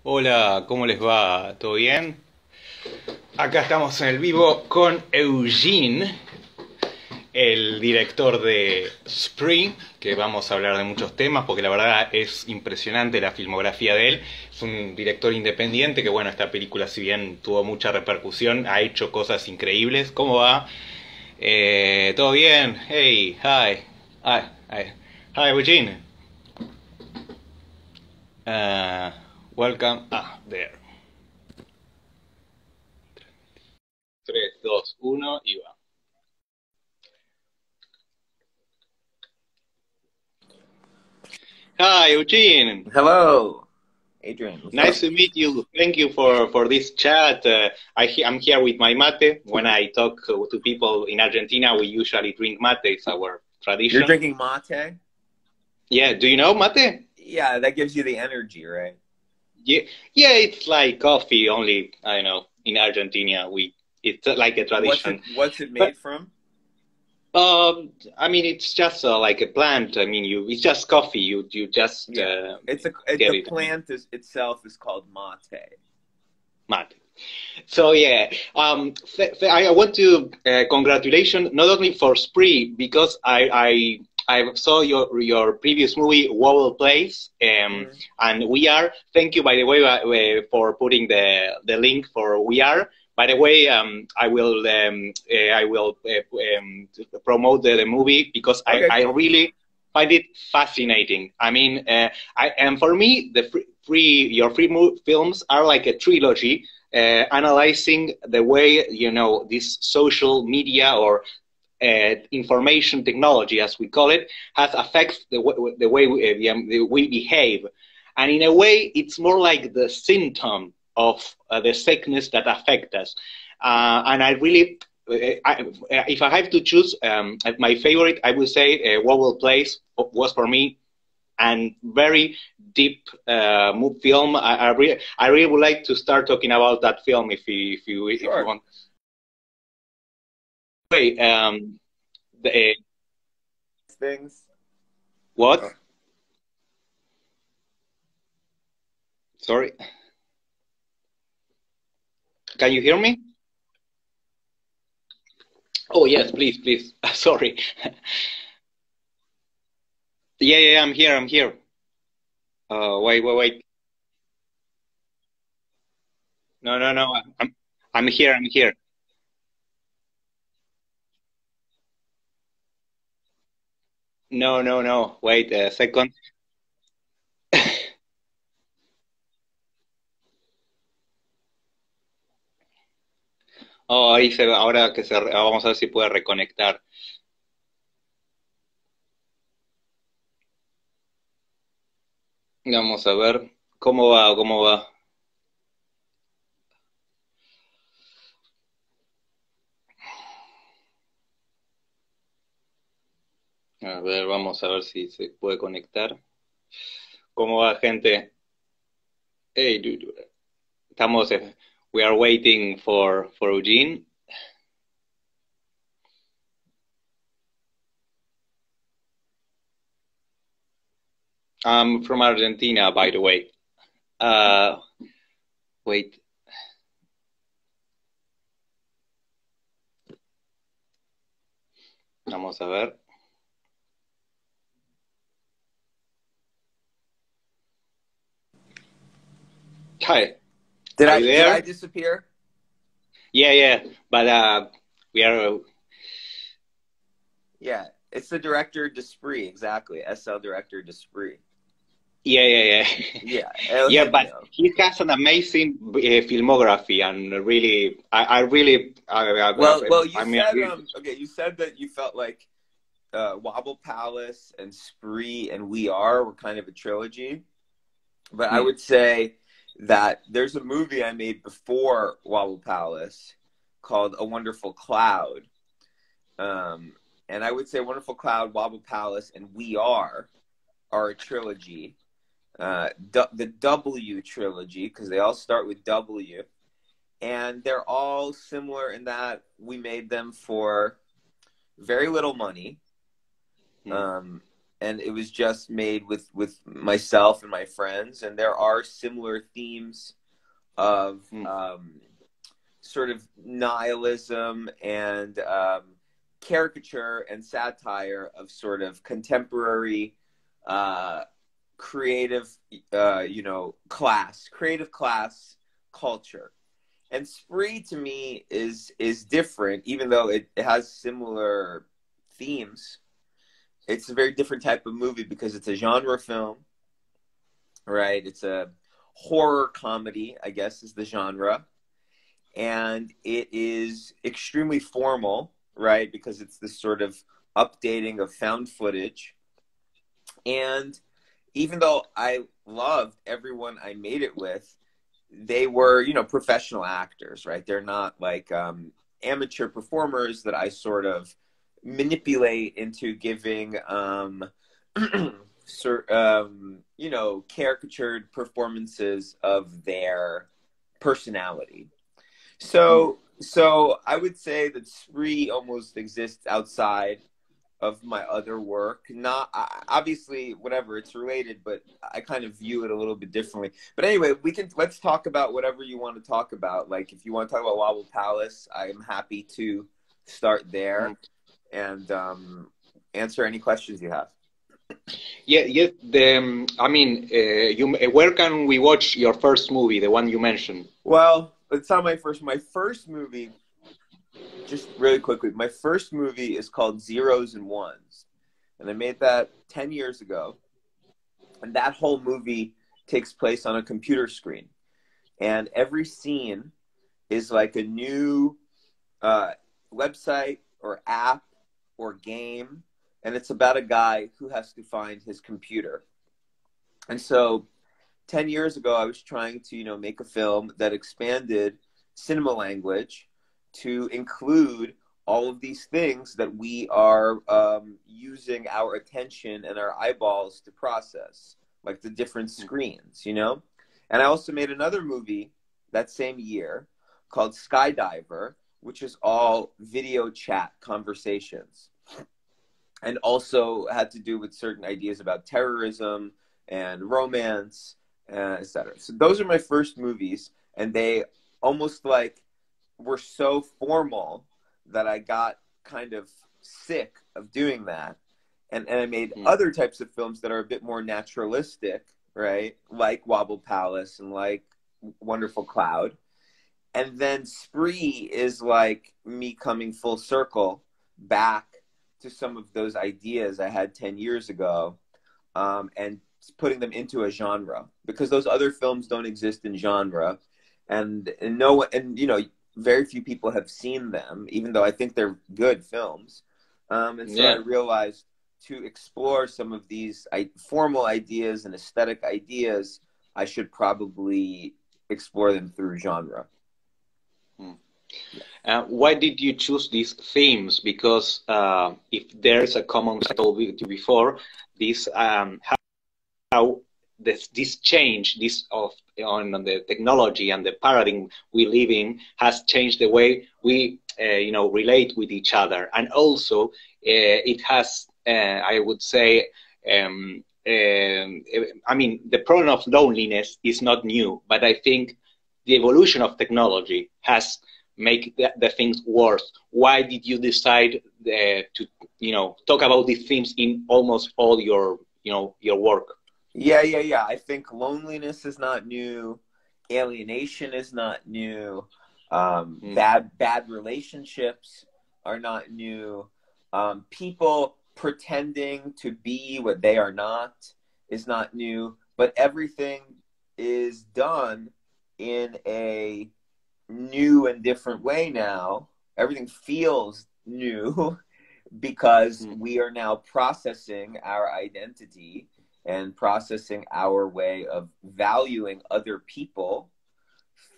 Hola, ¿cómo les va? ¿Todo bien? Acá estamos en el vivo con Eugene, el director de Spree, que vamos a hablar de muchos temas porque la verdad es impresionante la filmografía de él. Es un director independiente que, bueno, esta película, si bien tuvo mucha repercusión, ha hecho cosas increíbles. ¿Cómo va? ¿Todo bien? Hey, hi. Hi, Eugene. Uh, Welcome. There. 3, 2, 1 y va. Hi, Eugene. Hello, Adrian. What's up? Nice to meet you. Thank you for this chat. I'm here with my mate. When I talk to people in Argentina, we usually drink mate. It's our You're tradition. drinking mate? Yeah, do you know mate? Yeah, that gives you the energy, right? Yeah, yeah. It's like coffee, only I don't know. In Argentina, it's like a tradition. What's it But made from? I mean, it's just like a plant. I mean, it's just coffee. You just Yeah, it's get the it. plant itself is called mate. Mate. So yeah, I want to congratulations not only for Spree because I saw your previous movie Wobble Palace, Mm-hmm. and We Are. Thank you, by the way, for putting the link for We Are. By the way, I will promote the movie because Okay, I cool. really find it fascinating. I mean, and for me, the your films are like a trilogy analyzing the way this social media or information technology, as we call it, has affects the way we behave, and in a way, it's more like the symptom of the sickness that affect us. And I really, if I have to choose my favorite, I would say Wobble Place was for me and very deep film. I really would like to start talking about that film if you Sure. want. Wait, the, Things. what? Oh, Sorry, can you hear me? Oh yes, please, please. Sorry. Yeah, yeah, I'm here. I'm here. Wait. No, no, no. I'm here. I'm here. No, no, no. Wait a second. Oh, ahí ahora vamos a ver si puede reconectar. Vamos a ver cómo va. A ver, vamos a ver si se puede conectar. ¿Cómo va, gente? Hey, dude. Estamos, we are waiting for Eugene. I'm from Argentina, by the way. Uh, Wait. Vamos a ver. Hi, did are I you did I there? disappear? Yeah, yeah. But we are. Yeah, it's the director Despre, exactly. SL director Despre. Yeah, yeah, yeah. Yeah, El Yeah, but Genio. he has an amazing filmography, and really, I really, Well, you I mean, said okay, you said that you felt like Wobble Palace and Spree and We Are were kind of a trilogy. But I hmm. would say that there's a movie I made before Wobble Palace called A Wonderful Cloud. Um, and I would say Wonderful Cloud, Wobble Palace, and We are a trilogy. The W trilogy, because they all start with W. And they're all similar in that we made them for very little money. Hmm. Um, and it was just made with myself and my friends. And there are similar themes of sort of nihilism and caricature and satire of sort of contemporary creative class culture. And Spree to me is different, even though it has similar themes. It's a very different type of movie because it's a genre film, right? It's a horror comedy, I guess, is the genre. And it is extremely formal, right? Because it's this sort of updating of found footage. And even though I loved everyone I made it with, they were, professional actors, right? They're not like amateur performers that I sort of manipulate into giving, caricatured performances of their personality. So I would say that Spree almost exists outside of my other work. Not obviously, whatever, it's related, but I kind of view it a little bit differently. But anyway, let's talk about whatever you want to talk about. Like, if you want to talk about Wobble Palace, I'm happy to start there and answer any questions you have. Yeah. Where can we watch your first movie, the one you mentioned? Well, it's not my first movie. Just really quickly, my first movie is called Zeros and Ones, and I made that 10 years ago. And that whole movie takes place on a computer screen, and every scene is like a new website or app or game, and it's about a guy who has to find his computer. And so 10 years ago, I was trying to, make a film that expanded cinema language to include all of these things that we are using our attention and our eyeballs to process, like the different screens, And I also made another movie that same year called Skydiver, which is all video chat conversations, and also had to do with certain ideas about terrorism and romance, etc. So those are my first movies, and they almost like were so formal that I got kind of sick of doing that. And I made other types of films that are a bit more naturalistic, right? Like Wobble Palace and like Wonderful Cloud. And then Spree is like me coming full circle back to some of those ideas I had 10 years ago, and putting them into a genre, because those other films don't exist in genre. And very few people have seen them, even though I think they're good films. And so I realized to explore some of these formal ideas and aesthetic ideas, I should probably explore them through genre. Why did you choose these themes? Because if there's a common title before, this how this change, on the technology and the paradigm we live in has changed the way we relate with each other, and also it has I would say the problem of loneliness is not new, but I think the evolution of technology has make the things worse. Why did you decide to talk about these themes in almost all your work? Yeah. I think loneliness is not new. Alienation is not new. Bad relationships are not new. People pretending to be what they are not is not new. But everything is done in a new and different way now. Everything feels new because we are now processing our identity and processing our way of valuing other people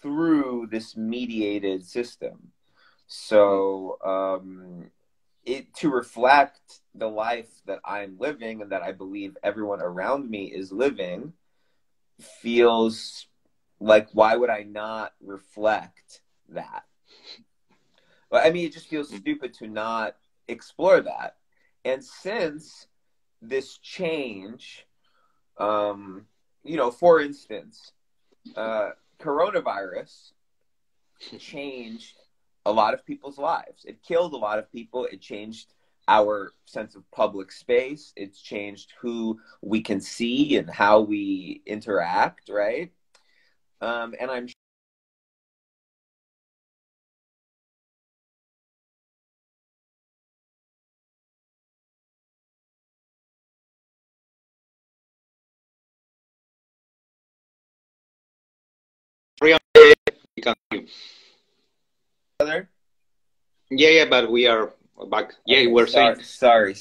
through this mediated system. So to reflect the life that I'm living and that I believe everyone around me is living feels like, why would I not reflect that? Well, I mean, it just feels stupid to not explore that. And since this change, for instance, coronavirus changed a lot of people's lives. It killed a lot of people. It changed our sense of public space. It's changed who we can see and how we interact, right? And I'm sure. Yeah, but we are back. Yeah, Okay, we're saying. sorry.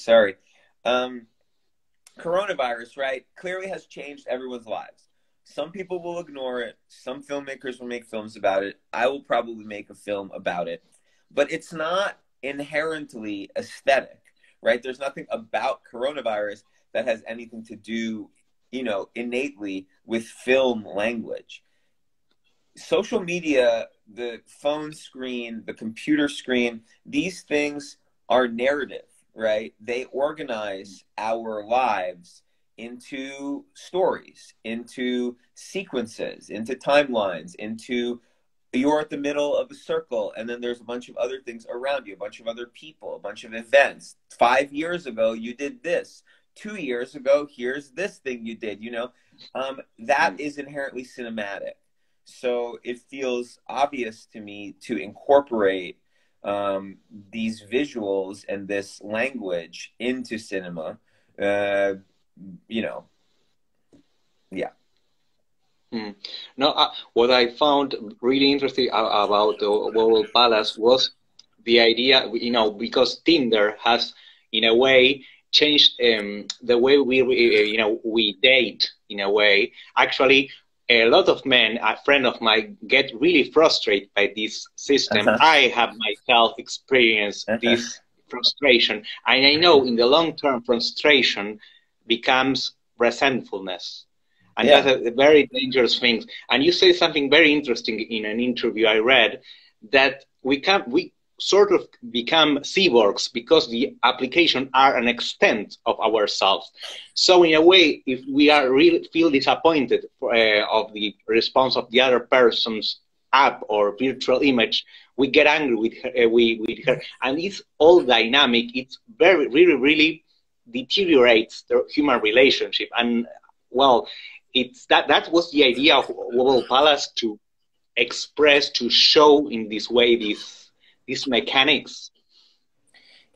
Coronavirus, right, clearly has changed everyone's lives. Some people will ignore it. Some filmmakers will make films about it. I will probably make a film about it. But it's not inherently aesthetic, right? There's nothing about coronavirus that has anything to do, innately with film language. Social media, the phone screen, the computer screen, these things are narrative, right? They organize our lives into stories, into sequences, into timelines, into you're at the middle of a circle and then there's a bunch of other things around you, a bunch of other people, a bunch of events. 5 years ago, you did this. 2 years ago, here's this thing you did, that is inherently cinematic. So it feels obvious to me to incorporate these visuals and this language into cinema. Yeah. No, what I found really interesting about the Wobble Palace was the idea, because Tinder has, in a way, changed the way we date, in a way. Actually, a lot of men, a friend of mine, get really frustrated by this system. Uh-huh. I have myself experienced Uh-huh. this frustration, and I know in the long term, frustration becomes resentfulness. And Yeah. that's a very dangerous thing. And you say something very interesting in an interview I read, that we sort of become cyborgs because the application are an extent of ourselves. So in a way, if we are really feel disappointed of the response of the other person's app or virtual image, we get angry with her, with her, and it's all dynamic. It's very, really, really deteriorates the human relationship. And well, it's that was the idea of Wobble Palace, to express, to show in this way these mechanics.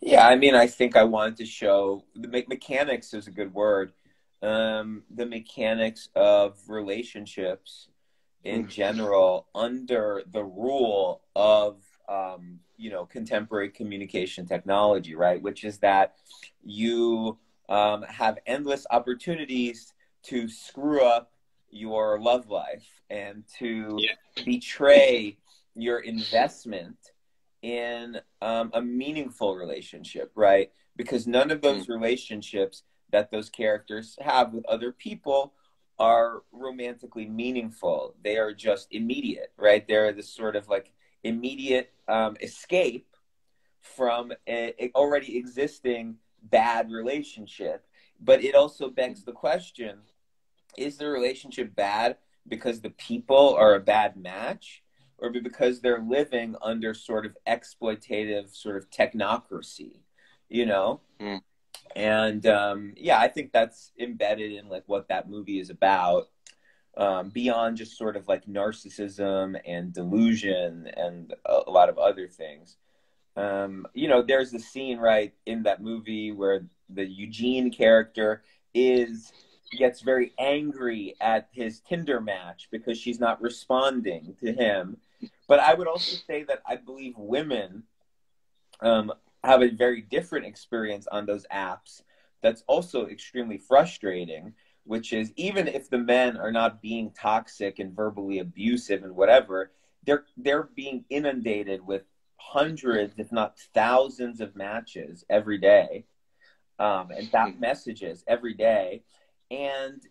Yeah, I mean, I think I wanted to show the mechanics is a good word. The mechanics of relationships in general under the rule of contemporary communication technology, right? Which is that you have endless opportunities to screw up your love life and to betray your investment in a meaningful relationship, right? Because none of those relationships that those characters have with other people are romantically meaningful. They are just immediate, right? They're this sort of like immediate escape from a already existing bad relationship. But it also begs the question, is the relationship bad because the people are a bad match, or because they're living under sort of exploitative sort of technocracy, And I think that's embedded in like what that movie is about, beyond just sort of like narcissism and delusion and a lot of other things. There's the scene right in that movie where the Eugene character gets very angry at his Tinder match because she's not responding to him. But I would also say that I believe women have a very different experience on those apps that's also extremely frustrating, which is even if the men are not being toxic and verbally abusive and whatever, they're being inundated with hundreds, if not thousands of matches every day, and that messages every day. And,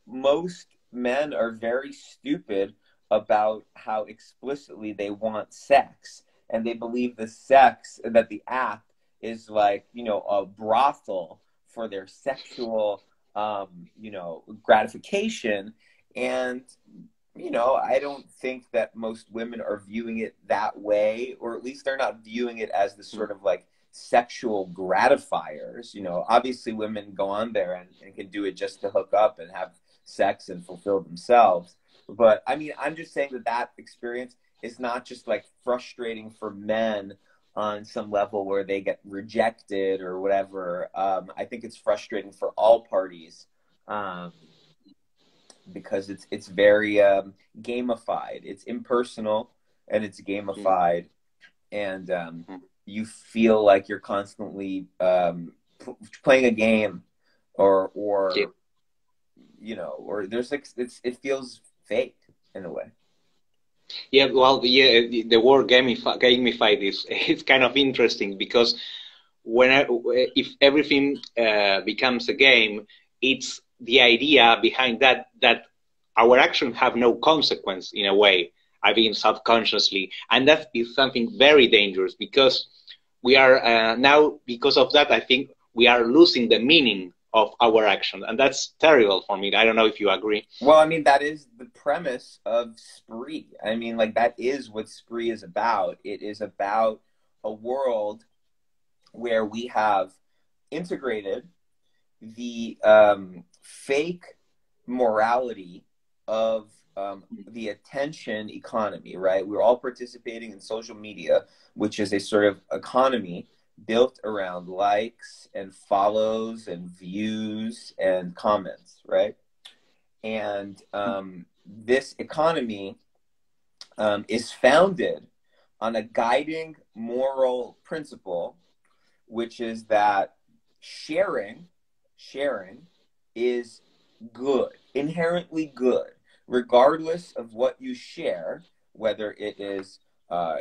most men are very stupid about how explicitly they want sex. And they believe the sex, that the app is like, a brothel for their sexual, gratification. And, I don't think that most women are viewing it that way, or at least they're not viewing it as the sort of like sexual gratifiers. Obviously women go on there and can do it just to hook up and have sex and fulfill themselves. But I mean, I'm just saying that experience is not just like frustrating for men on some level where they get rejected or whatever. I think it's frustrating for all parties. Because it's very gamified. It's impersonal and it's gamified, and you feel like you're constantly playing a game, or or there's like it feels fake in a way. Yeah, well, the word gamified is kind of interesting, because if everything becomes a game, it's the idea behind that our actions have no consequence in a way. I mean, subconsciously, and that is something very dangerous, because we are now, because of that, I think we are losing the meaning of our action, and that's terrible for me. I don't know if you agree. Well, I mean, that is the premise of Spree. I mean, like, that is what Spree is about. It is about a world where we have integrated the fake morality of the attention economy, right? We're all participating in social media, which is a sort of economy built around likes and follows and views and comments, right? And this economy is founded on a guiding moral principle, which is that sharing is good, inherently good, regardless of what you share, whether it is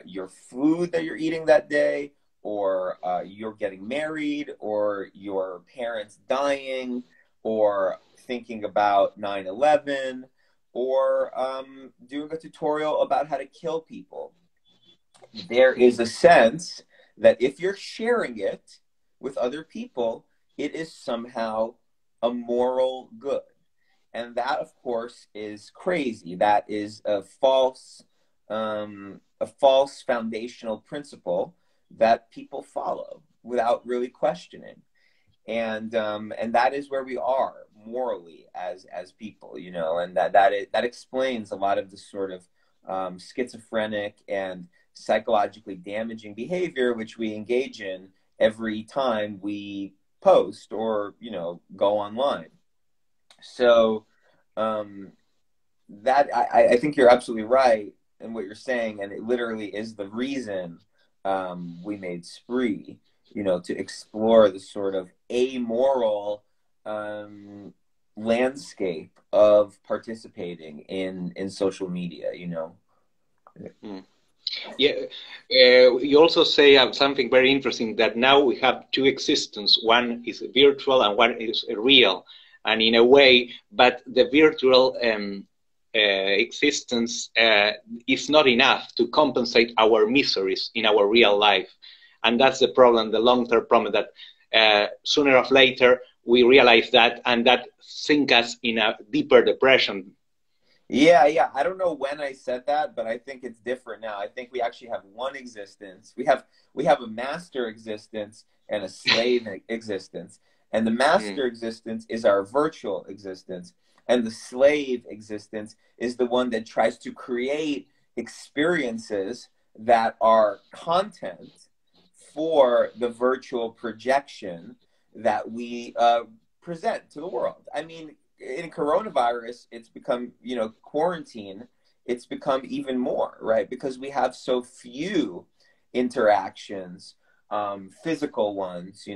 your food that you're eating that day, or you're getting married, or your parents dying, or thinking about 9/11, or doing a tutorial about how to kill people. There is a sense that if you're sharing it with other people, it is somehow a moral good. And that, of course, is crazy. That is a false foundational principle that people follow without really questioning. And that is where we are morally as people, and that explains a lot of the sort of schizophrenic and psychologically damaging behavior which we engage in every time we post or go online. So that I think you're absolutely right in what you're saying, and it literally is the reason we made Spree, to explore the sort of amoral landscape of participating in social media. Yeah, you also say something very interesting, that now we have two existences. One is virtual and one is real. And in a way, but the virtual existence is not enough to compensate our miseries in our real life. And that's the problem, the long-term problem, that sooner or later we realize that, and that sink us in a deeper depression. Yeah. I don't know when I said that, but I think it's different now. I think we actually have one existence. We have a master existence and a slave existence. And the master existence is our virtual existence. And the slave existence is the one that tries to create experiences that are content for the virtual projection that we present to the world. I mean, in coronavirus, it's become, quarantine, it's become even more, right? Because we have so few interactions, physical ones,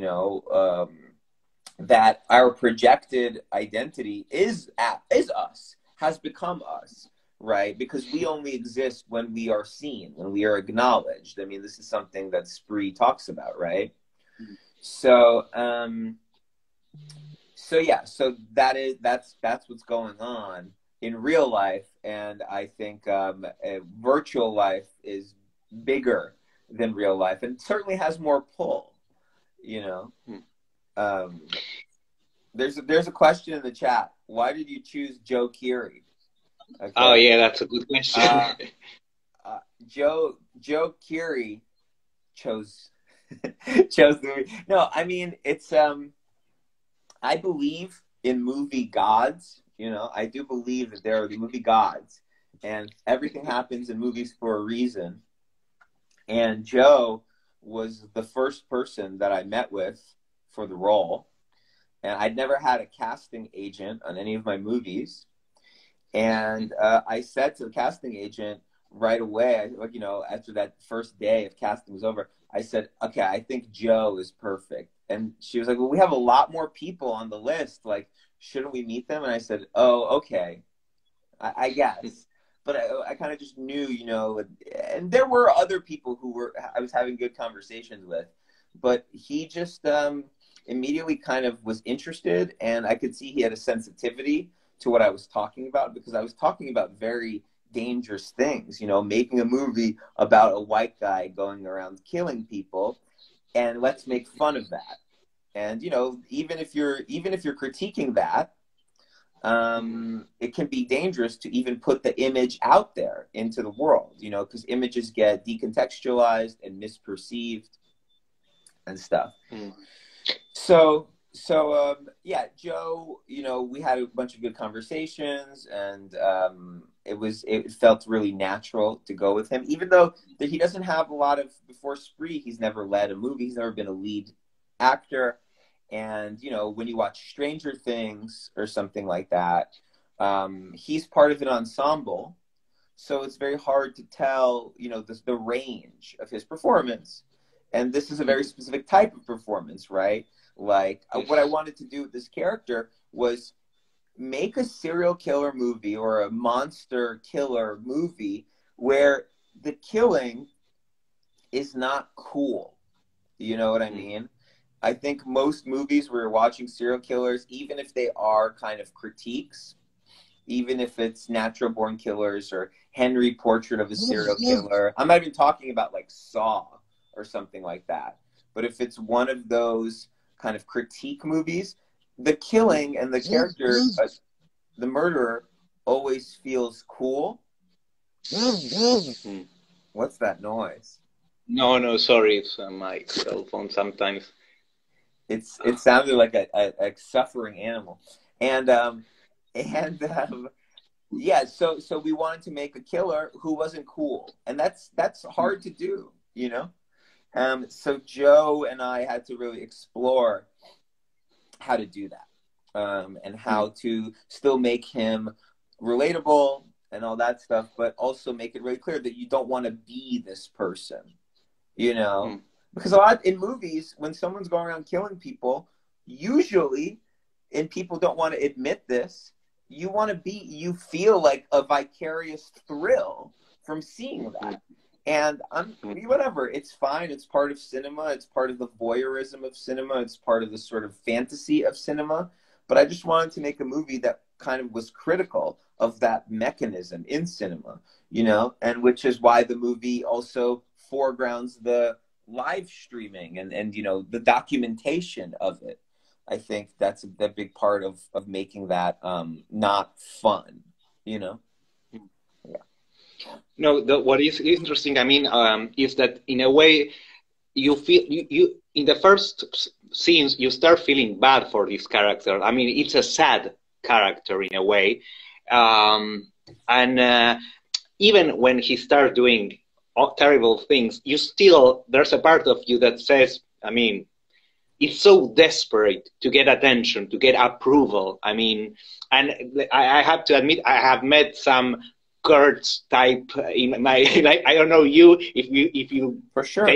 that our projected identity is us, has become us, right? Because we only exist when we are seen, when we are acknowledged. I mean, this is something that Spree talks about, right? Mm-hmm. So that's what's going on in real life, and I think virtual life is bigger than real life, and certainly has more pull. There's a question in the chat. Why did you choose Joe Kiri? Oh Okay. yeah, that's a good question. Uh, Joe Kiri chose chose the movie. No, I mean it's I believe in movie gods. You know, I do believe that there are the movie gods, and everything happens in movies for a reason. And Joe was the first person that I met with for the role, and I'd never had a casting agent on any of my movies. And I said to the casting agent right away, you know, after that first day of casting was over, I said, okay, I think Joe is perfect. And she was like, well, we have a lot more people on the list. Like, shouldn't we meet them? And I said, oh, okay, I guess. But I kind of just knew, you know, and there were other people who I was having good conversations with. But he just immediately kind of was interested, and I could see he had a sensitivity to what I was talking about, because I was talking about very dangerous things, you know, making a movie about a white guy going around killing people, and let's make fun of that. And, you know, even if you're critiquing that, it can be dangerous to even put the image out there into the world, you know, because images get decontextualized and misperceived and stuff. So yeah, Joe, you know, we had a bunch of good conversations, and it felt really natural to go with him, even though he doesn't have a lot of, before Spree, he's never led a movie, he's never been a lead actor. And, you know, when you watch Stranger Things or something like that, he's part of an ensemble, so it's very hard to tell, you know, the range of his performance. And this is a very specific type of performance, right? Like, what I wanted to do with this character was make a serial killer movie or a monster killer movie where the killing is not cool. You know what I mean? I think most movies where you're watching serial killers, even if they are kind of critiques, even if it's Natural Born Killers or Henry Portrait of a Serial Killer, I'm not even talking about like Saw or something like that. But if it's one of those kind of critique movies, the killing and the character, the murderer, always feels cool. What's that noise? No, sorry, it's my cell phone sometimes. It sounded like a suffering animal. And yeah, so we wanted to make a killer who wasn't cool, and that's hard to do, you know. So Joe and I had to really explore how to do that, and how to still make him relatable and all that stuff, but also make it really clear that you don't want to be this person, you know. Because a lot in movies, when someone's going around killing people, usually, and people don't want to admit this, you feel like a vicarious thrill from seeing that. And whatever, it's fine. It's part of cinema. It's part of the voyeurism of cinema. It's part of the sort of fantasy of cinema. But I just wanted to make a movie that kind of was critical of that mechanism in cinema, you know, and which is why the movie also foregrounds the live streaming and you know, the documentation of it. I think that's a big part of making that not fun, you know. No, what is interesting, I mean, is that in a way you feel you in the first scenes you start feeling bad for this character. I mean, it's a sad character in a way, and even when he starts doing terrible things, there's a part of you that says, I mean, it's so desperate to get attention, to get approval. I mean, and I have to admit, I have met some Kurtz type in my. I don't know you if you for sure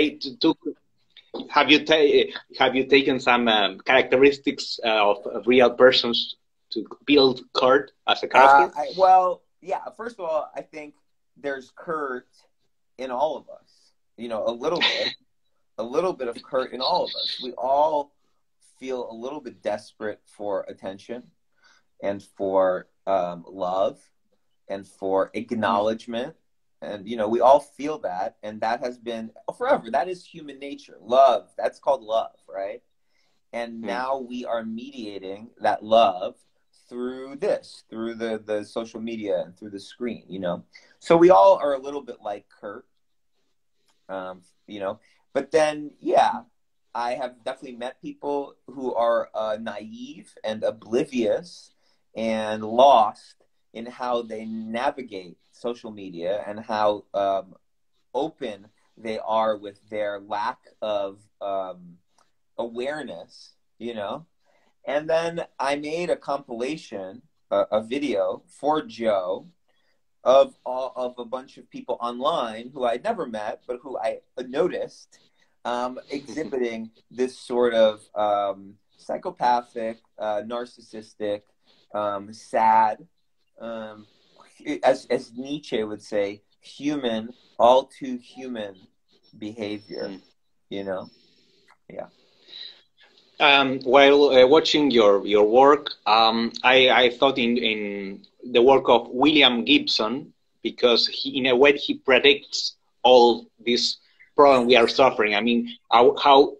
have you taken some characteristics of real persons to build Kurt as a character? Well, yeah. First of all, I think there's Kurt in all of us. You know, a little bit of Kurt in all of us. We all feel a little bit desperate for attention and for love and for acknowledgement. And, you know, we all feel that. And that has been forever. That is human nature. Love. That's called love, right? And now we are mediating that love through the social media and through the screen, you know? So we all are a little bit like Kurt, you know? But then, yeah, I have definitely met people who are naive and oblivious and lost in how they navigate social media and how open they are with their lack of awareness, you know? And then I made a compilation, a video for Joe of a bunch of people online who I'd never met, but who I noticed exhibiting this sort of psychopathic, narcissistic, sad, as Nietzsche would say, human, all too human behavior, you know? Yeah. While watching your work, I thought in the work of William Gibson, because in a way he predicts all this problem we are suffering. I mean, how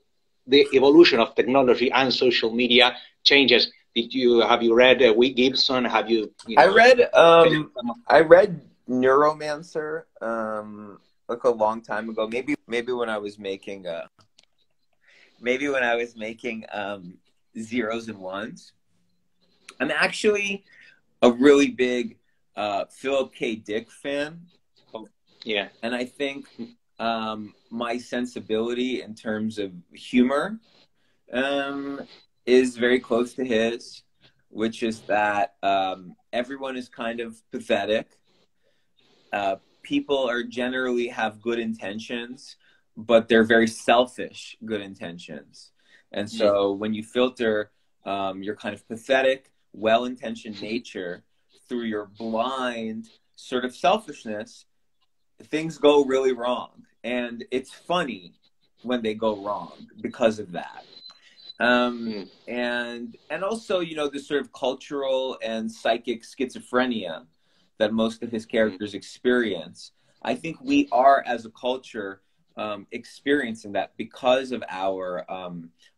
the evolution of technology and social media changes. Have you read Gibson? Have you know? I read Neuromancer like a long time ago. Maybe when I was making zeros and ones. I'm actually a really big Philip K. Dick fan. Yeah. And I think my sensibility in terms of humor is very close to his, which is that everyone is kind of pathetic. People are generally have good intentions, but they're very selfish good intentions. And so when you filter your kind of pathetic, well-intentioned nature through your blind sort of selfishness, things go really wrong. And it's funny when they go wrong because of that. And also, you know, the sort of cultural and psychic schizophrenia that most of his characters experience. I think we are, as a culture, experiencing that because of our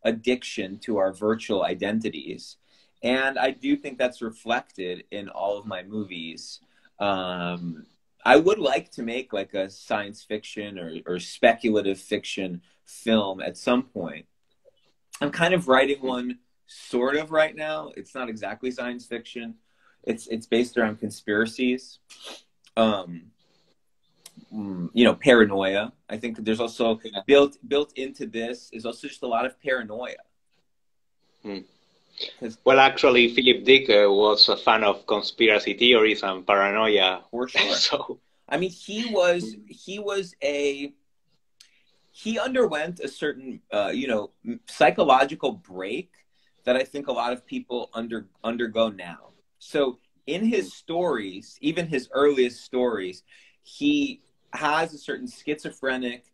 addiction to our virtual identities. And I do think that's reflected in all of my movies. I would like to make like a science fiction or speculative fiction film at some point. I'm kind of writing one sort of right now. It's not exactly science fiction. It's based around conspiracies. You know, paranoia. I think there's also built into this is also just a lot of paranoia. Well, actually, Philip Dick was a fan of conspiracy theories and paranoia. For sure. So, I mean, he underwent a certain, you know, psychological break that I think a lot of people undergo now. So in his stories, even his earliest stories, he has a certain schizophrenic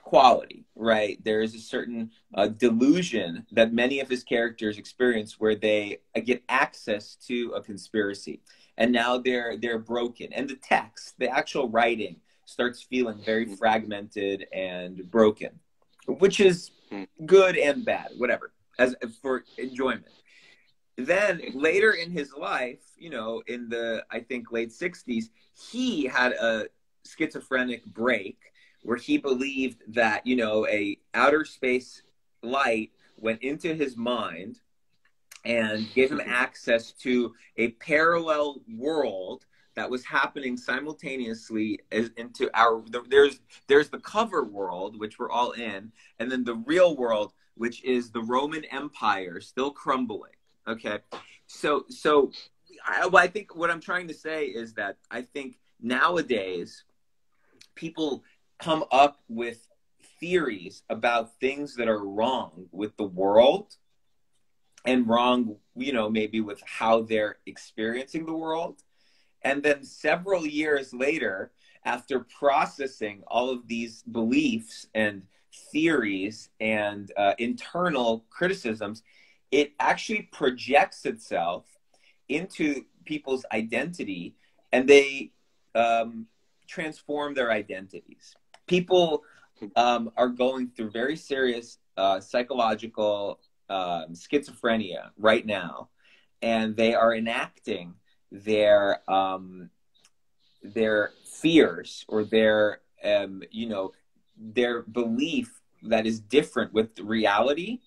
quality, right? There is a certain delusion that many of his characters experience where they get access to a conspiracy, and now they're broken. And the text, the actual writing, starts feeling very fragmented and broken, which is good and bad, whatever, as for enjoyment. Then later in his life, you know, in the, I think, late 60s, he had a schizophrenic break where he believed that, you know, a outer space light went into his mind and gave him access to a parallel world that was happening simultaneously into our, there's the cover world, which we're all in, and then the real world, which is the Roman Empire still crumbling. Okay. So I think what I'm trying to say is that I think nowadays people come up with theories about things that are wrong with the world and wrong, you know, maybe with how they're experiencing the world. And then several years later, after processing all of these beliefs and theories and internal criticisms, it actually projects itself into people's identity, and they transform their identities. People are going through very serious psychological schizophrenia right now, and they are enacting their fears or their their belief that is different with reality.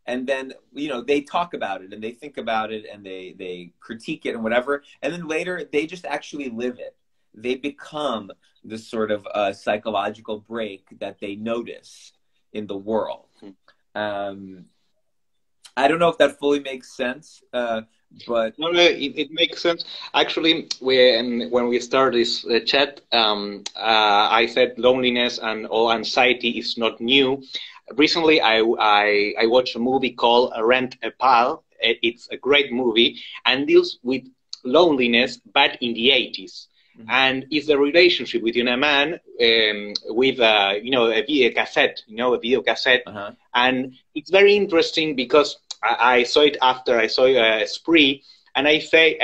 And then, they talk about it and they think about it and they critique it and whatever. And then later they just actually live it. They become the sort of psychological break that they notice in the world. I don't know if that fully makes sense, but no, it makes sense. Actually, when we started this chat, I said loneliness and all anxiety is not new. Recently, I watched a movie called Rent a Pal. It's a great movie and deals with loneliness, but in the 80s. Mm-hmm. And it's the relationship between a man with a video cassette, uh-huh. And it's very interesting because I saw it after I saw Spree, and I say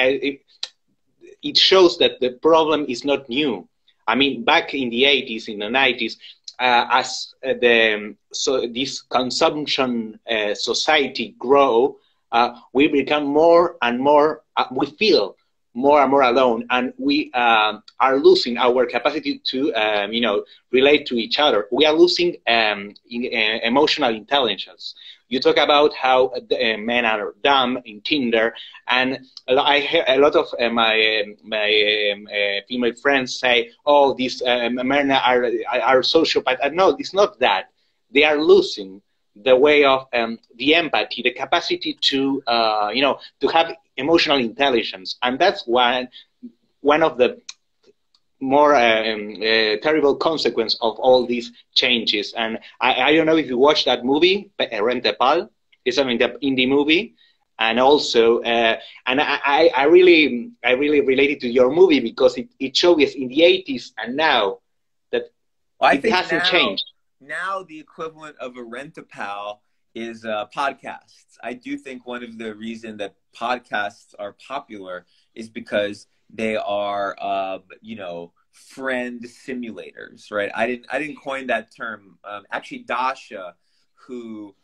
it shows that the problem is not new. I mean, back in the 80s, in the 90s, this consumption society grow, we become more and more, we feel more and more alone, and we are losing our capacity to, relate to each other. We are losing emotional intelligence. You talk about how men are dumb in Tinder, and I hear a lot of my female friends say, "Oh, these men are sociopaths." No, it's not that. They are losing the way of the empathy, the capacity to to have emotional intelligence, and that's one of the more terrible consequence of all these changes. And I don't know if you watched that movie, Rent a Pal. It's an indie movie, and also and I really related to your movie because it shows us in the 80s and now that it hasn't changed. Now the equivalent of a Rent-A-Pal is podcasts. I do think one of the reasons that podcasts are popular is because they are, friend simulators, right? I didn't coin that term. Actually, Dasha, who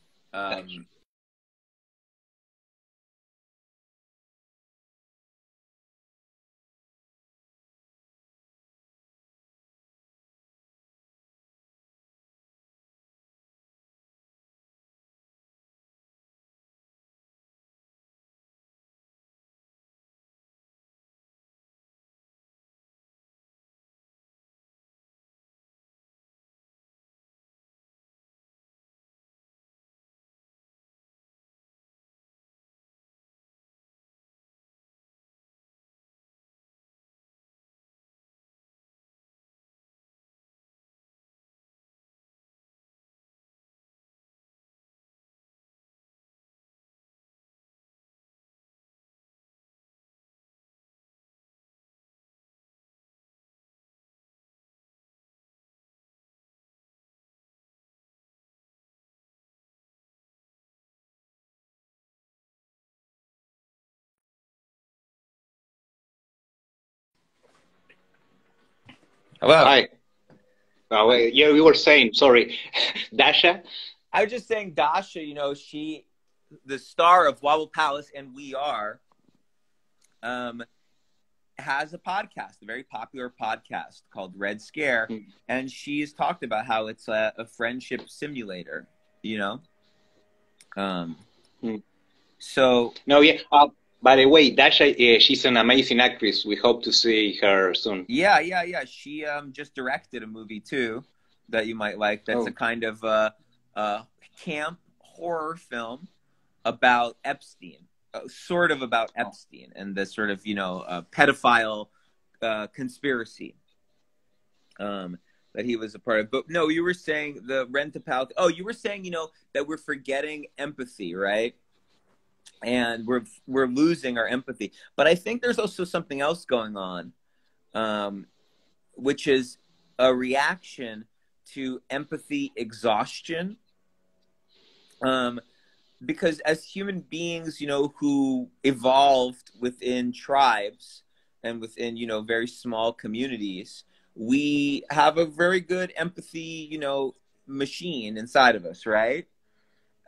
hello. Hi. Oh, yeah, we were saying, sorry, Dasha? I was just saying Dasha, she, the star of Wobble Palace and We Are, has a podcast, a very popular podcast called Red Scare, and she's talked about how it's a friendship simulator, So no, yeah. By the way, Dasha, she's an amazing actress. We hope to see her soon. Yeah. She just directed a movie too that you might like. That's a kind of camp horror film about Epstein, sort of about Epstein and the sort of pedophile conspiracy that he was a part of. But no, you were saying the Rent-A-Pal. Oh, you were saying that we're forgetting empathy, right? And we're losing our empathy. But I think there's also something else going on, which is a reaction to empathy exhaustion. Because as human beings, who evolved within tribes and within, very small communities, we have a very good empathy, machine inside of us, right?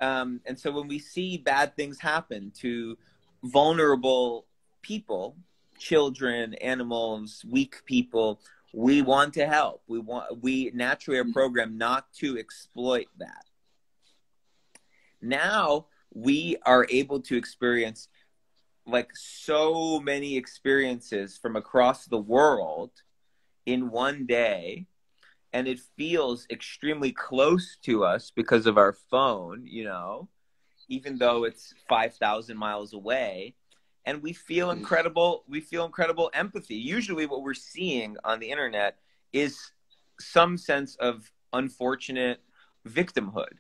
And so when we see bad things happen to vulnerable people, children, animals, weak people, we want to help. We naturally are programmed not to exploit that. Now we are able to experience like so many experiences from across the world in one day, and it feels extremely close to us because of our phone, you know, even though it's 5,000 miles away. And we feel incredible empathy. Usually what we're seeing on the internet is some sense of unfortunate victimhood.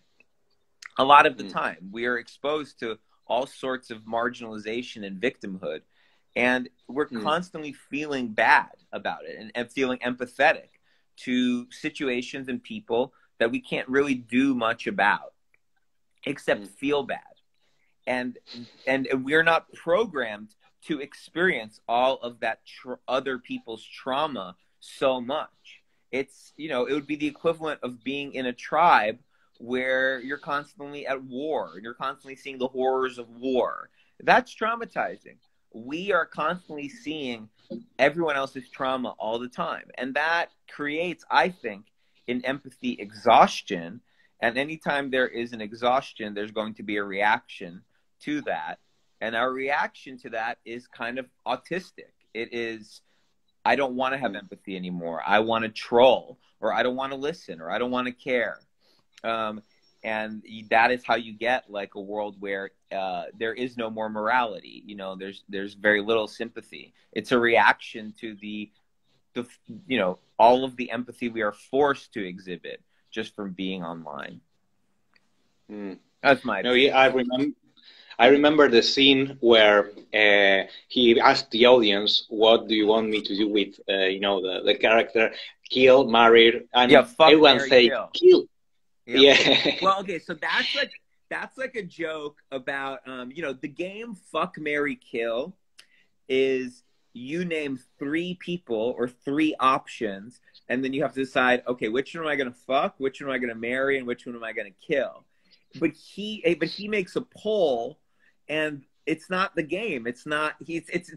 A lot of the time we are exposed to all sorts of marginalization and victimhood, and we're constantly feeling bad about it and feeling empathetic to situations and people that we can't really do much about except feel bad. And we're not programmed to experience all of that other people's trauma so much. It's, you know, it would be the equivalent of being in a tribe where you're constantly at war and you're constantly seeing the horrors of war. That's traumatizing. We are constantly seeing everyone else's trauma all the time. And that creates, I think, an empathy exhaustion. And anytime there is an exhaustion, there's going to be a reaction to that. And our reaction to that is kind of autistic. It is, I don't want to have empathy anymore. I want to troll, or I don't want to listen, or I don't want to care. And that is how you get like a world where there is no more morality. You know, there's very little sympathy. It's a reaction to the you know, all of the empathy we are forced to exhibit just from being online. That's my opinion. Yeah, I remember the scene where he asked the audience, "What do you want me to do with you know, the character kill, marry?" And yeah, fuck, everyone marry, say kill. Yeah. Yeah. Well, okay, so that's like a joke about you know, the game Fuck, Marry, Kill is you name 3 people or 3 options, and then you have to decide, okay, which one am I going to fuck, which one am I going to marry, and which one am I going to kill? But he makes a poll, and it's not the game. It's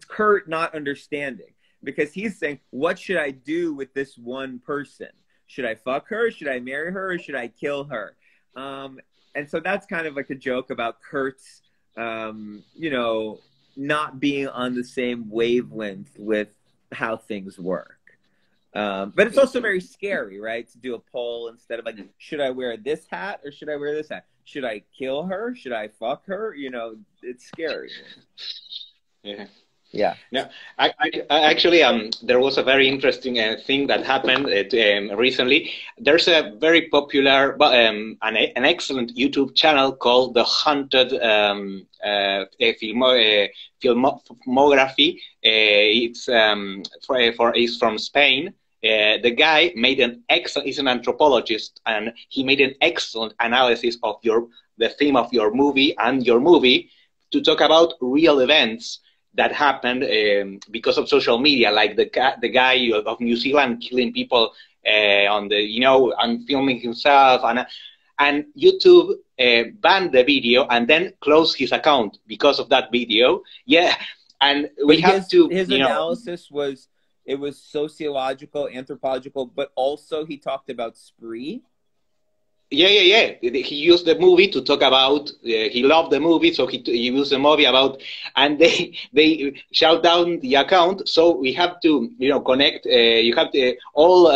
Kurt not understanding, because he's saying, what should I do with this one person? Should I fuck her? Should I marry her? Or should I kill her? And so that's kind of like a joke about Kurt's, you know, not being on the same wavelength with how things work. But it's also very scary, right? To do a poll instead of like, should I wear this hat or should I wear this hat? Should I kill her? Should I fuck her? You know, it's scary. Yeah. Yeah. No, I actually, there was a very interesting thing that happened recently. There's a very popular, an excellent YouTube channel called the Haunted Filmography. It's from Spain. The guy made he's an anthropologist, and he made an excellent analysis of the theme of your movie and your movie, to talk about real events that happened because of social media, like the guy of New Zealand killing people on the, you know, and filming himself, and YouTube banned the video and then closed his account because of that video. Yeah, and we have to. His analysis was, it was sociological, anthropological, but also he talked about spree. Yeah. He used the movie to talk about. He loved the movie, so he used the movie about, and they shut down the account. So we have to, you know, connect. You have to, all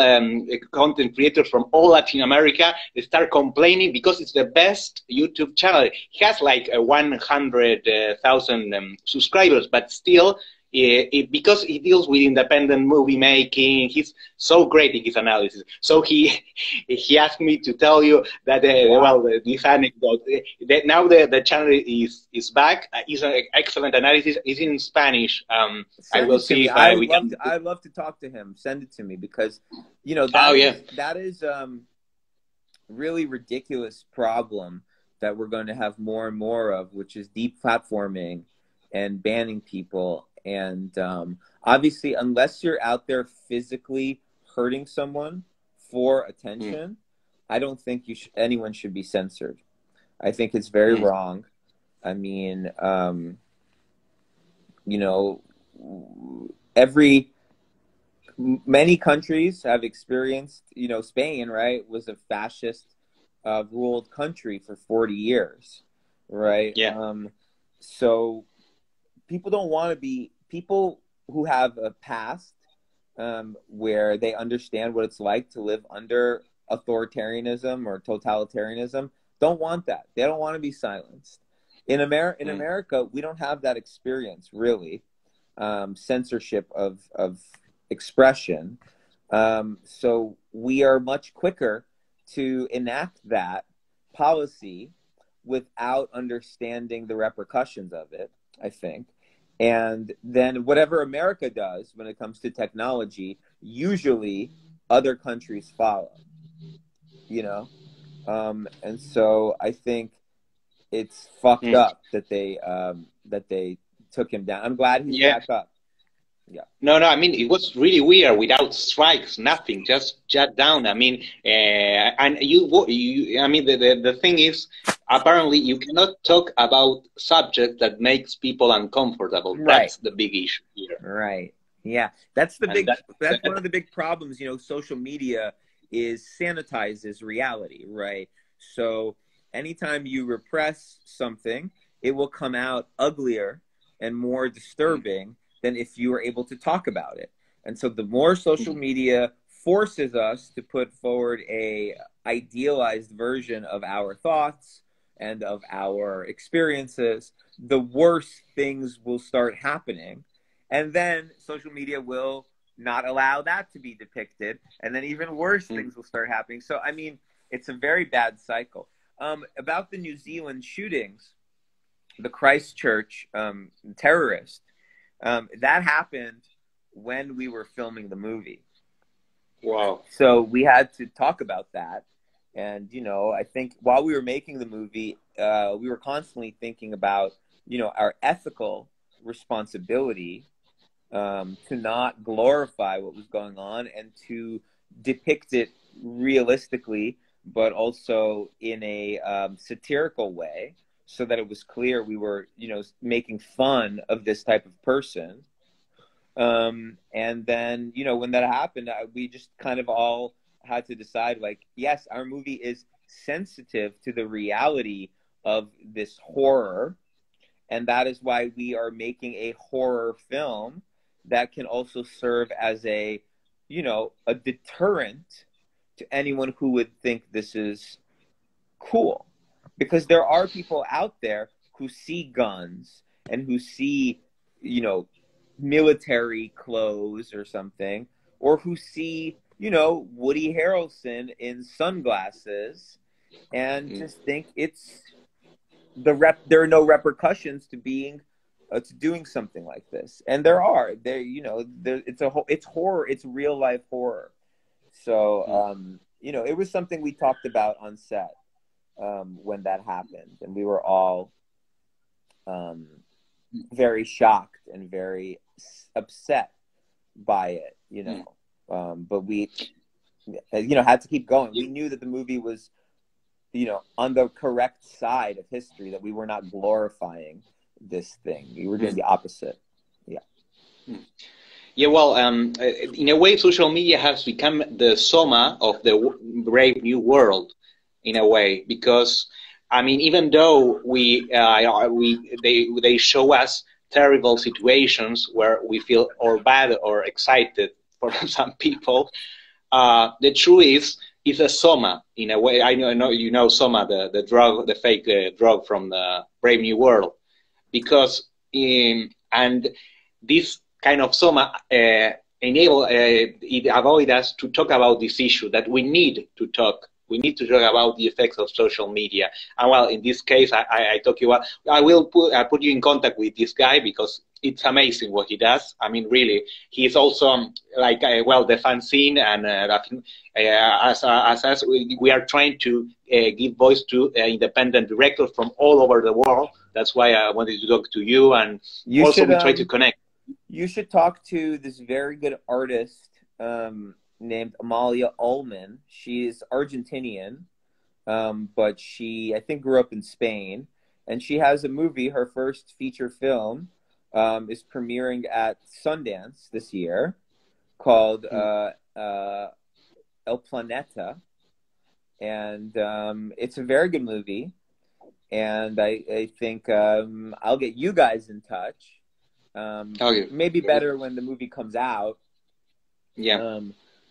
content creators from all Latin America start complaining because it's the best YouTube channel. He has like 100,000 subscribers, but still. Because he deals with independent movie making, he's so great in his analysis. So he asked me to tell you that this anecdote. Now the channel is back. It's an excellent analysis. It's in Spanish. I will see if we can. I'd love to talk to him. Send it to me, because you know that is really ridiculous problem that we're going to have more and more of, which is deplatforming and banning people. And obviously, unless you're out there physically hurting someone for attention, I don't think anyone should be censored. I think it's very wrong. I mean, you know, many countries have experienced, you know, Spain, right, was a fascist ruled country for 40 years, right? Yeah. So people don't want to be people who have a past where they understand what it's like to live under authoritarianism or totalitarianism don't want that. They don't want to be silenced. In America, we don't have that experience, really. Censorship of expression. So we are much quicker to enact that policy without understanding the repercussions of it, I think. And then whatever America does when it comes to technology, usually other countries follow, you know? And so I think it's fucked up that they took him down. I'm glad he's Yeah. back up. Yeah. No, I mean, it was really weird without strikes, nothing, just shut down. I mean, and I mean, the thing is, apparently you cannot talk about subject that makes people uncomfortable. Right. That's the big issue here. Right. Yeah. That's one of the big problems, you know, social media sanitizes reality, right? So anytime you repress something, it will come out uglier and more disturbing than if you were able to talk about it. And so the more social media forces us to put forward a idealized version of our thoughts and of our experiences, the worse things will start happening. And then social media will not allow that to be depicted. And then even worse things will start happening. So, I mean, it's a very bad cycle. About the New Zealand shootings, the Christchurch terrorist, that happened when we were filming the movie. Wow. So we had to talk about that. And, you know, I think while we were making the movie, we were constantly thinking about, you know, our ethical responsibility to not glorify what was going on and to depict it realistically, but also in a satirical way, so that it was clear we were, you know, making fun of this type of person. And then, you know, when that happened, we just kind of all had to decide, like, yes, our movie is sensitive to the reality of this horror. And that is why we are making a horror film that can also serve as a, you know, a deterrent to anyone who would think this is cool. Because there are people out there who see guns and who see, you know, military clothes or something, or who see, you know, Woody Harrelson in sunglasses and just think it's there are no repercussions to being to doing something like this. And you know, it's horror, it's real life horror. So you know, it was something we talked about on set when that happened, and we were all very shocked and very upset by it, you know. But we, you know, had to keep going. We knew that the movie was, you know, on the correct side of history, that we were not glorifying this thing. We were doing the opposite. Yeah. Yeah, well, in a way, social media has become the soma of the brave new world, in a way, because I mean, even though they show us terrible situations where we feel or bad or excited for some people, the truth is it's a soma in a way. I know you know soma, the drug, the fake drug from the Brave New World, because and this kind of soma it avoid us to talk about this issue that we need to talk. We need to talk about the effects of social media. And well, in this case, I talk you about. I will put you in contact with this guy because it's amazing what he does. I mean, really, he's also like well, the fan scene, and as us, we are trying to give voice to independent directors from all over the world. That's why I wanted to talk to you, and also we try to connect. You should talk to this very good artist named Amalia Ullman. She's Argentinian, but she, I think, grew up in Spain. And she has a movie, her first feature film, is premiering at Sundance this year, called El Planeta. And it's a very good movie. And I think I'll get you guys in touch. Okay. Maybe better when the movie comes out. Yeah.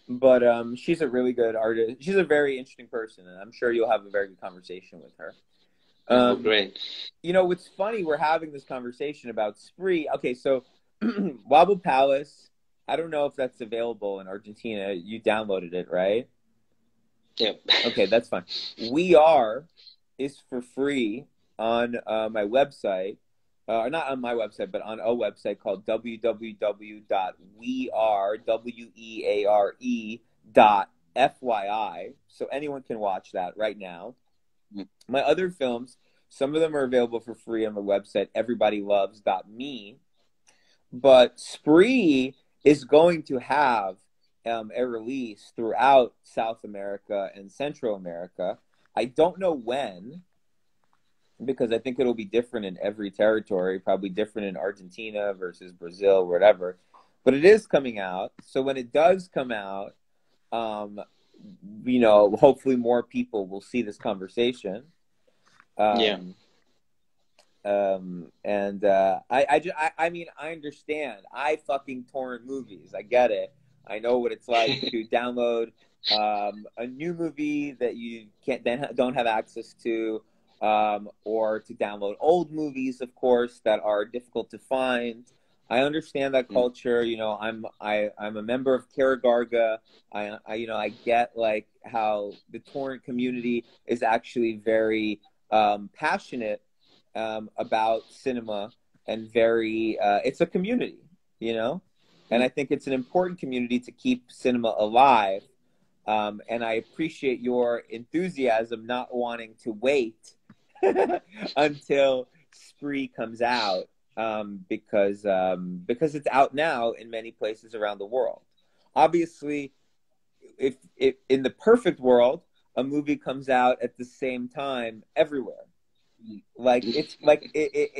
But she's a really good artist. She's a very interesting person, and I'm sure you'll have a very good conversation with her. Oh, great. You know, what's funny, we're having this conversation about Spree. Okay, so Wobble Palace, I don't know if that's available in Argentina. You downloaded it, right? Yeah. Okay, that's fine. We Are is for free on my website. Not on my website, but on a website called www.weare.fyi. So anyone can watch that right now. My other films, some of them are available for free on my website, everybodyloves.me. But Spree is going to have a release throughout South America and Central America. I don't know when, because I think it'll be different in every territory, probably different in Argentina versus Brazil, whatever. But it is coming out. So when it does come out, you know, hopefully more people will see this conversation. I mean, I understand. I fucking torrent movies. I get it. I know what it's like to download a new movie that you don't have access to, or to download old movies, of course, that are difficult to find. I understand that culture. You know, I'm a member of Kiri. I you know, I get like how the torrent community is actually very passionate about cinema, and very it's a community, you know, and I think it's an important community to keep cinema alive. And I appreciate your enthusiasm, not wanting to wait until Spree comes out, because it's out now in many places around the world. Obviously, if in the perfect world, a movie comes out at the same time everywhere. Like it's like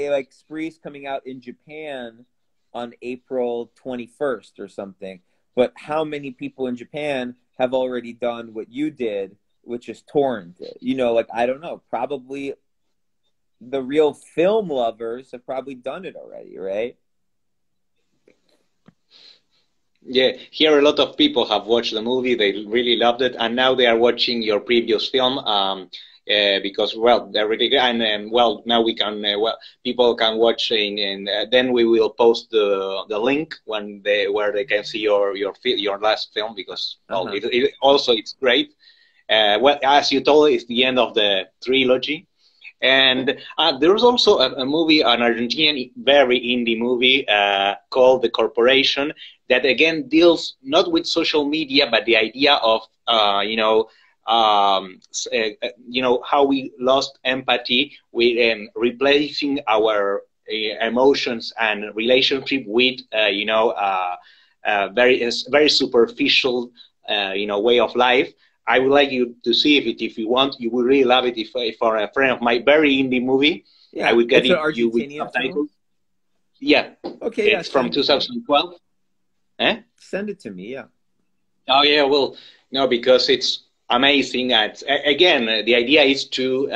like Spree's coming out in Japan on April 21st or something. But how many people in Japan have already done what you did, which is torrented? You know, like, I don't know, probably the real film lovers have probably done it already, right? Yeah, here a lot of people have watched the movie. They really loved it, and now they are watching your previous film. Because, well, they're really good, and well, now we can people can watch and then we will post the link where they can see your last film, because well, also it's great. Well, as you told, it's the end of the trilogy. And there's also a movie, an Argentinian very indie movie called The Corporation, that again deals not with social media, but the idea of you know, how we lost empathy with replacing our emotions and relationship with very superficial way of life. I would like you to see if you want. You would really love it if for a friend of mine, very indie movie. Yeah, I would get it you with subtitles. Yeah, okay, it's from 2012. Eh? Send it to me. Yeah. Oh yeah, well, no, because it's amazing. Again, the idea is to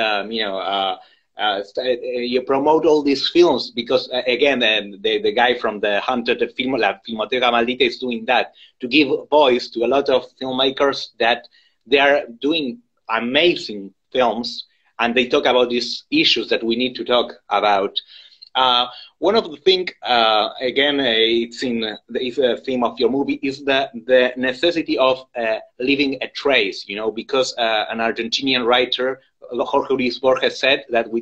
you promote all these films, because again, the guy from the Haunted Film, La Filmoteca Maldita, is doing that to give voice to a lot of filmmakers that they are doing amazing films, and they talk about these issues that we need to talk about. One of the things, again, it's a theme of your movie, is the necessity of leaving a trace, you know, because an Argentinian writer, Jorge Luis Borges, said that we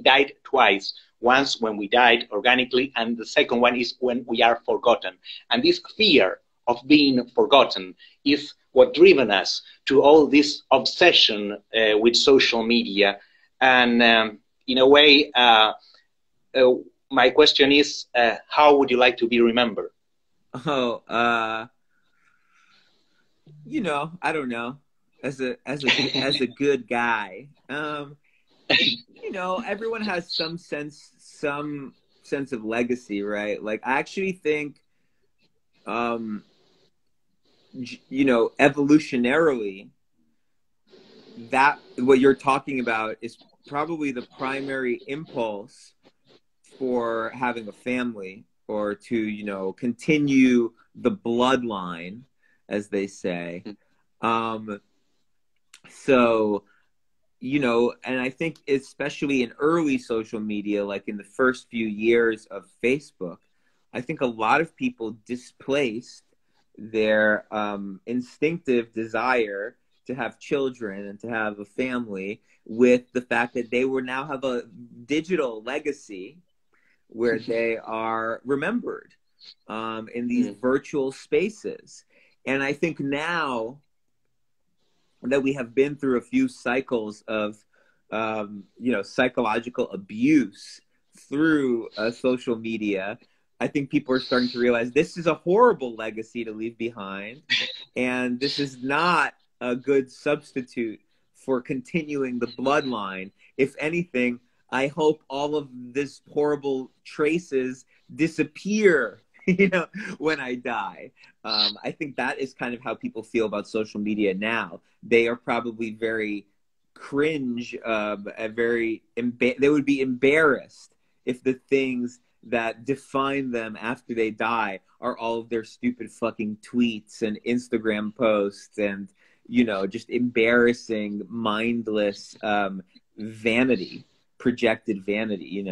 died twice. Once when we died organically, and the second one is when we are forgotten. And this fear of being forgotten is what driven us to all this obsession with social media. And in a way, my question is, how would you like to be remembered? Oh, you know, I don't know. as a good guy. Everyone has some sense of legacy, right? Like, I actually think, evolutionarily, that what you're talking about is probably the primary impulse for having a family, or to, continue the bloodline, as they say. So, and I think especially in early social media, like in the first few years of Facebook, I think a lot of people displaced their instinctive desire to have children and to have a family with the fact that they will now have a digital legacy where they are remembered in these virtual spaces. And I think now that we have been through a few cycles of, psychological abuse through social media, I think people are starting to realize this is a horrible legacy to leave behind. And this is not a good substitute for continuing the bloodline. If anything, I hope all of this horrible traces disappear, when I die. I think that is kind of how people feel about social media now. They are probably very cringe, they would be embarrassed if the things that define them after they die are all of their stupid fucking tweets and Instagram posts and, just embarrassing, mindless vanity, projected vanity,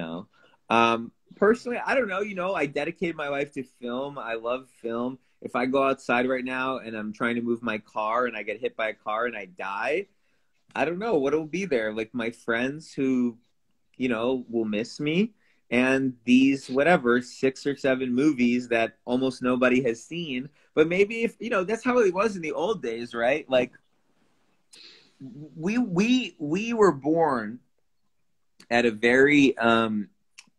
Personally, I don't know, I dedicated my life to film. I love film. If I go outside right now and I'm trying to move my car and I get hit by a car and I die, I don't know what will be there. Like my friends who, will miss me, and these, 6 or 7 movies that almost nobody has seen. But maybe if, that's how it was in the old days, right? Like we were born at a very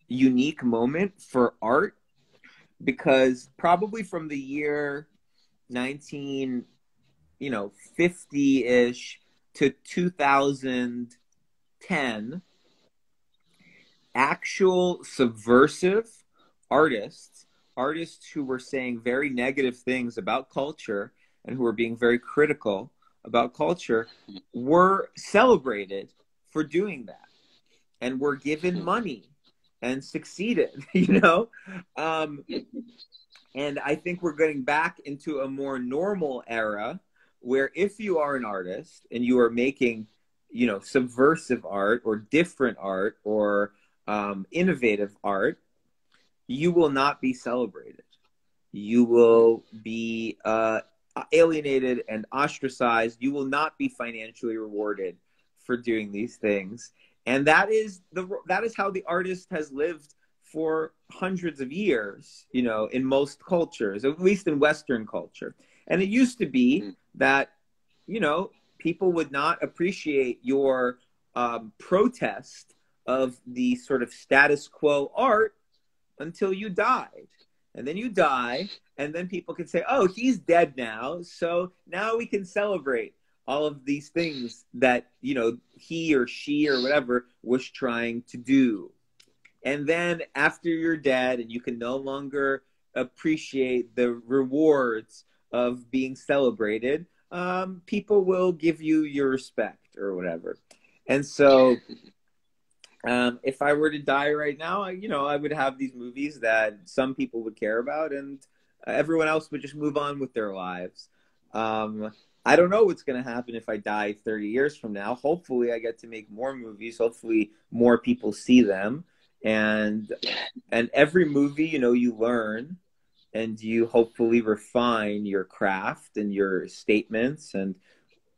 unique moment for art, because probably from the year 1950-ish to 2010, actual subversive artists who were saying very negative things about culture and who were being very critical about culture were celebrated for doing that and were given money and succeeded, and I think we're getting back into a more normal era where if you are an artist and you are making, subversive art or different art or innovative art, you will not be celebrated. You will be alienated and ostracized. You will not be financially rewarded for doing these things. And that is how the artist has lived for hundreds of years, in most cultures, at least in Western culture. And it used to be that, people would not appreciate your protest of the sort of status quo art until you died. And then you die, and then people can say, oh, he's dead now, so now we can celebrate all of these things that, he or she or whatever was trying to do. And then after you're dead and you can no longer appreciate the rewards of being celebrated, people will give you your respect or whatever. And so if I were to die right now, I would have these movies that some people would care about, and everyone else would just move on with their lives. I don't know what's going to happen if I die 30 years from now. Hopefully I get to make more movies. Hopefully more people see them. And every movie, you learn, and you hopefully refine your craft and your statements, and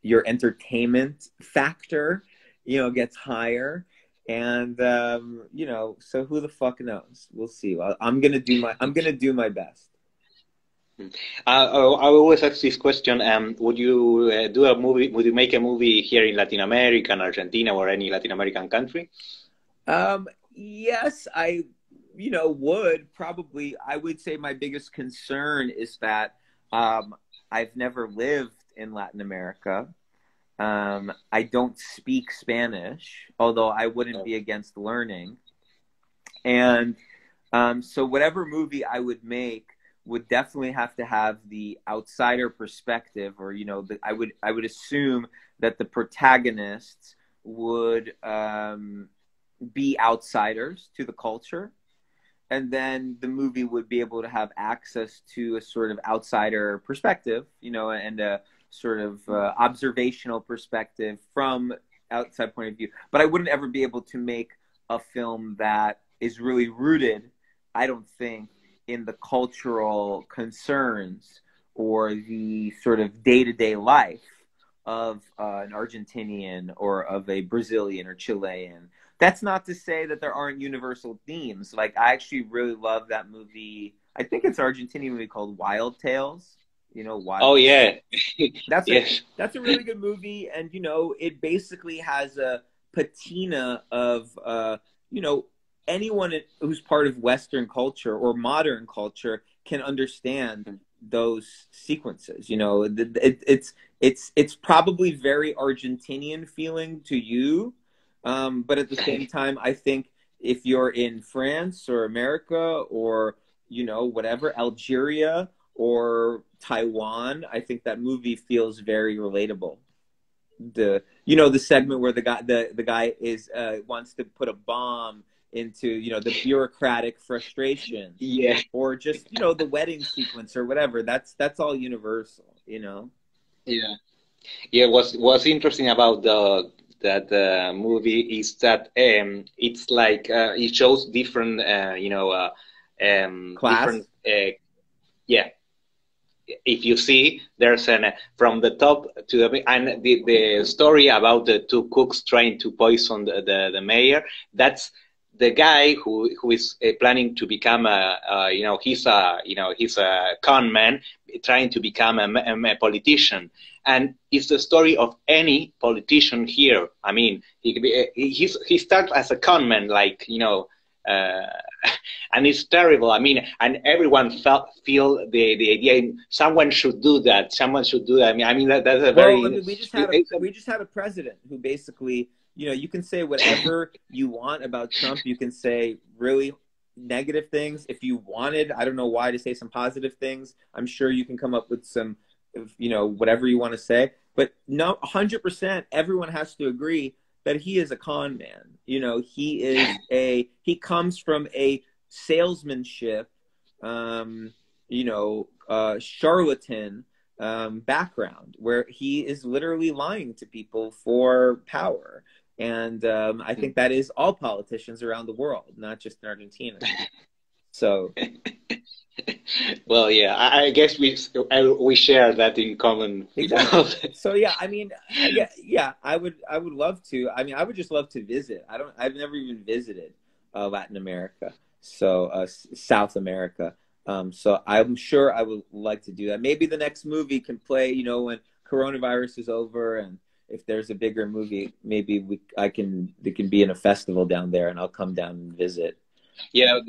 your entertainment factor, gets higher. And, so who the fuck knows? We'll see. I'm going to do my best. I always ask this question. Would you do a movie? Would you make a movie here in Latin America, in Argentina, or any Latin American country? Yes, I, would probably. I would say my biggest concern is that I've never lived in Latin America. I don't speak Spanish, although I wouldn't be against learning. And so whatever movie I would make would definitely have to have the outsider perspective, or I would assume that the protagonists would be outsiders to the culture, and then the movie would be able to have access to a sort of outsider perspective, and a sort of observational perspective from outside point of view. But I wouldn't ever be able to make a film that is really rooted, I don't think, in the cultural concerns or the sort of day-to-day life of an Argentinian or of a Brazilian or Chilean. That's not to say that there aren't universal themes. Like, I actually really love that movie. I think it's an Argentinian movie called Wild Tales. Oh yeah. Yes. That's a really good movie, and it basically has a patina of anyone who's part of Western culture or modern culture can understand those sequences. It's probably very Argentinian feeling to you, but at the same time, I think if you're in France or America or whatever, Algeria or Taiwan, I think that movie feels very relatable. The segment where the guy is wants to put a bomb into the bureaucratic frustration, or just the wedding sequence or whatever. That's all universal. What's interesting about that movie is that it's like it shows different class. Different if you see, there's from the top to the story about the two cooks trying to poison the mayor. That's the guy who is planning to become he's a con man trying to become a politician, and it's the story of any politician here. I mean, he starts as a con man, like and it's terrible. I mean, and everyone feel the idea someone should do that. Someone should do that. I mean that's a very. Well, I mean, we just had a president who basically, you can say whatever you want about Trump. You can say really negative things. If you wanted, I don't know why, to say some positive things, I'm sure you can come up with some, whatever you want to say. But no, 100%, everyone has to agree that he is a con man. He comes from a salesmanship, charlatan background, where he is literally lying to people for power. And I think that is all politicians around the world, not just in Argentina. So, well, yeah, I guess we share that in common. Exactly. So yeah, I mean, I would love to. I mean, I would just love to visit. I've never even visited Latin America, so South America. So I'm sure I would like to do that. Maybe the next movie can play, when coronavirus is over, and if there's a bigger movie, maybe they can be in a festival down there, and I'll come down and visit. Yeah.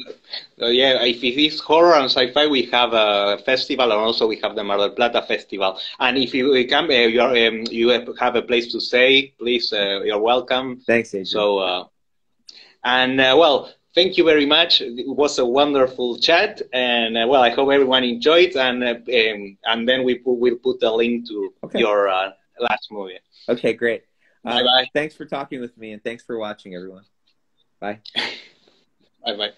If it is horror and sci-fi, we have a festival, and also we have the Mar del Plata festival. And if you come, you have a place to stay. Please, you're welcome. Thanks, Adrian. So, well, thank you very much. It was a wonderful chat, and well, I hope everyone enjoyed. And then we'll put the link to your last movie. Okay, great. Bye-bye. Thanks for talking with me, and thanks for watching, everyone. Bye. Bye-bye.